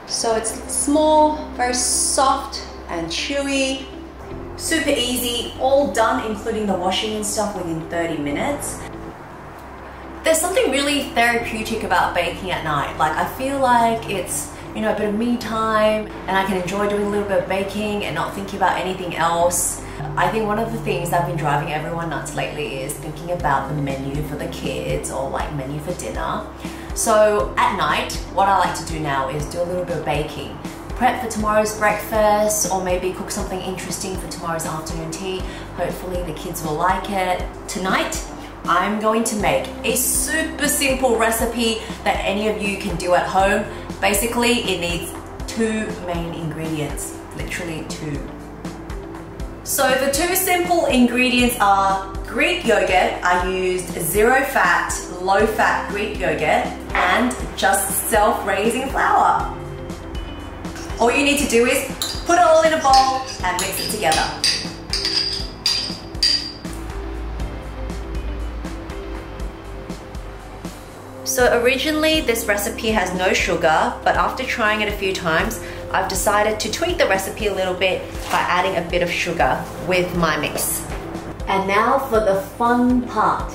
So it's small, very soft and chewy. Super easy, all done including the washing and stuff within 30 minutes. There's something really therapeutic about baking at night. Like, I feel like it's, you know, a bit of me time and I can enjoy doing a little bit of baking and not thinking about anything else. I think one of the things that I've been driving everyone nuts lately is thinking about the menu for the kids or like menu for dinner. So at night, what I like to do now is do a little bit of baking. Prep for tomorrow's breakfast or maybe cook something interesting for tomorrow's afternoon tea. Hopefully the kids will like it. Tonight, I'm going to make a super simple recipe that any of you can do at home. Basically, it needs 2 main ingredients, literally 2. So the 2 simple ingredients are Greek yogurt. I used 0 fat, low fat Greek yogurt and just self-raising flour. All you need to do is put it all in a bowl and mix it together. So originally this recipe has no sugar, but after trying it a few times, I've decided to tweak the recipe a little bit by adding a bit of sugar with my mix. And now for the fun part.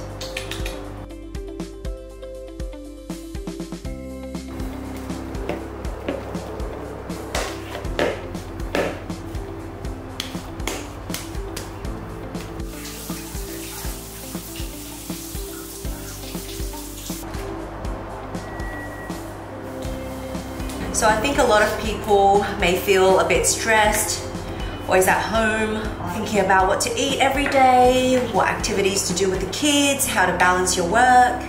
So I think a lot of people may feel a bit stressed or is at home thinking about what to eat every day, what activities to do with the kids, how to balance your work.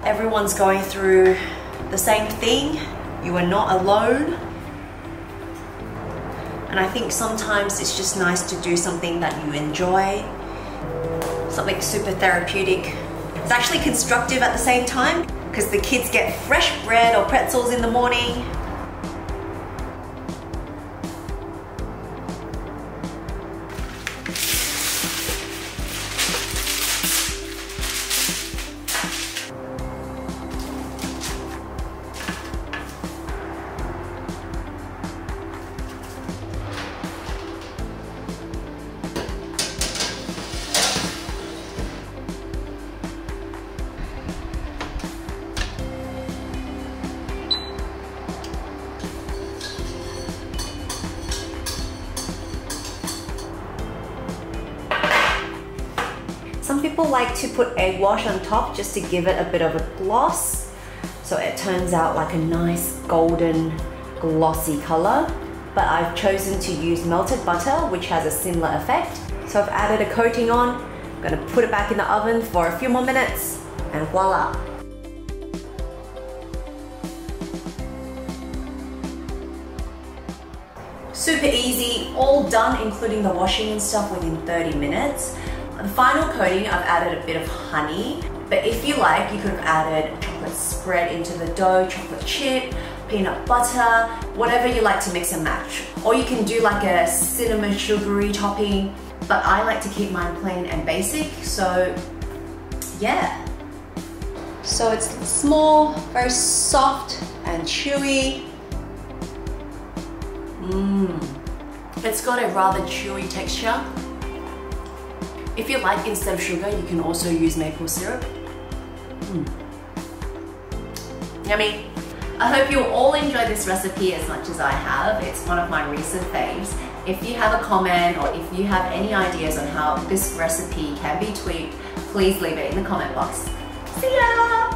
Everyone's going through the same thing. You are not alone. And I think sometimes it's just nice to do something that you enjoy, something super therapeutic. It's actually constructive at the same time because the kids get fresh bread or pretzels in the morning. Some people like to put egg wash on top just to give it a bit of a gloss. So it turns out like a nice golden glossy color. But I've chosen to use melted butter, which has a similar effect. So I've added a coating on. I'm gonna put it back in the oven for a few more minutes and voila. Super easy, all done including the washing and stuff within 30 minutes. The final coating, I've added a bit of honey, but if you like, you could have added chocolate spread into the dough, chocolate chip, peanut butter, whatever you like to mix and match. Or you can do like a cinnamon sugary topping, but I like to keep mine plain and basic, so yeah. So it's small, very soft and chewy. It's got a rather chewy texture. If you like, instead of sugar, you can also use maple syrup. Yummy. I hope you all enjoy this recipe as much as I have. It's one of my recent faves. If you have a comment or if you have any ideas on how this recipe can be tweaked, please leave it in the comment box. See ya!